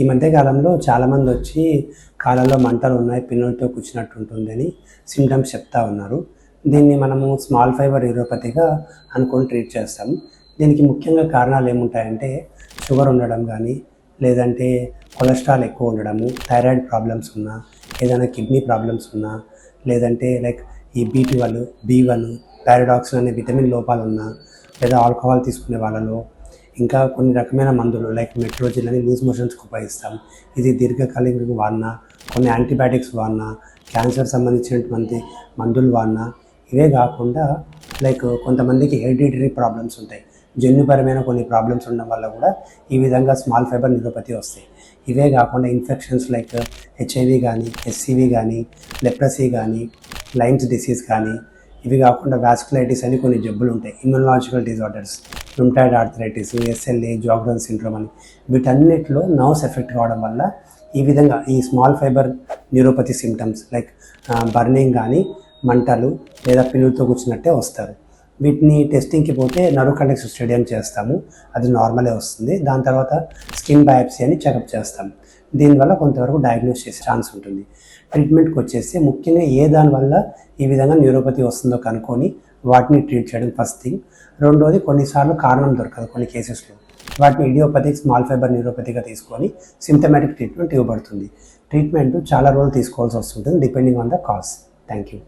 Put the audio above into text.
ఈ మధ్య కాలంలో చాలామంది వచ్చి కాళ్ళలో మంటలు ఉన్నాయి, పిన్నులతో కూర్చున్నట్టు ఉంటుందని సిమ్టమ్స్ చెప్తా ఉన్నారు. దీన్ని మనము స్మాల్ ఫైబర్ న్యూరోపతిగా అనుకొని ట్రీట్ చేస్తాము. దీనికి ముఖ్యంగా కారణాలు ఏముంటాయంటే షుగర్ ఉండడం కానీ, లేదంటే కొలెస్ట్రాల్ ఎక్కువ ఉండడము, థైరాయిడ్ ప్రాబ్లమ్స్ ఉన్నా, ఏదైనా కిడ్నీ ప్రాబ్లమ్స్ ఉన్నా, లేదంటే లైక్ ఈ B12, B1, థైరాయిడాక్సిన్ అనే విటమిన్ లోపాలు ఉన్నా, లేదా ఆల్కహాల్ తీసుకునే వాళ్ళలో, ఇంకా కొన్ని రకమైన మందులు లైక్ మెట్రోజిల్ అని లూజ్ మోషన్స్కి ఉపయోగిస్తాం. ఇది దీర్ఘకాలికంగా వాడినా, కొన్ని యాంటీబయాటిక్స్ వాడినా, క్యాన్సర్ సంబంధించినటువంటి మందులు వాడినా, ఇవే కాకుండా లైక్ కొంతమందికి హెరిడిటరీ ప్రాబ్లమ్స్ ఉంటాయి. జన్యుపరమైన కొన్ని ప్రాబ్లమ్స్ ఉండడం వల్ల కూడా ఈ విధంగా స్మాల్ ఫైబర్ న్యూరోపతి వస్తాయి. ఇవే కాకుండా ఇన్ఫెక్షన్స్ లైక్ HIV కానీ, SCV కానీ, లెప్రసీ కానీ, లైమ్స్ డిసీజ్ కానీ, ఇవి కాకుండా వాస్కులైటిస్ అని కొన్ని జబ్బులు ఉంటాయి, immunological disorders, rheumatoid arthritis, SLA, Sjögren syndrome అని, వీటన్నిటిలో నర్వ్స్ ఎఫెక్ట్ కావడం వల్ల ఈ విధంగా ఈ small fibre neuropathy symptoms like burning కానీ, మంటలు లేదా పిన్నులతో కూర్చున్నట్టే వస్తారు. వీటిని టెస్టింగ్కి పోతే నర్వ్ కండక్స్ స్టడీ చేస్తాము, అది నార్మలే వస్తుంది. దాని తర్వాత స్కిన్ బయాప్సీ అని చెకప్ చేస్తాము. దీనివల్ల కొంతవరకు డయాగ్నోస్ చేసే ఛాన్స్ ఉంటుంది. ట్రీట్మెంట్కి వచ్చేసి ముఖ్యంగా ఏ దానివల్ల ఈ విధంగా న్యూరోపతి వస్తుందో కనుక్కొని వాటిని ట్రీట్ చేయడం ఫస్ట్ థింగ్. రెండోది, కొన్నిసార్లు కారణం దొరకదు కొన్ని కేసెస్లో, వాటిని ఇడియోపతిక్ స్మాల్ ఫైబర్ న్యూరోపతిగా తీసుకొని సిమ్టమాటిక్ ట్రీట్మెంట్ ఇవ్వబడుతుంది. ట్రీట్మెంట్ చాలా రోజులు తీసుకోవాల్సి వస్తుంటుంది depending on the cause. Thank you.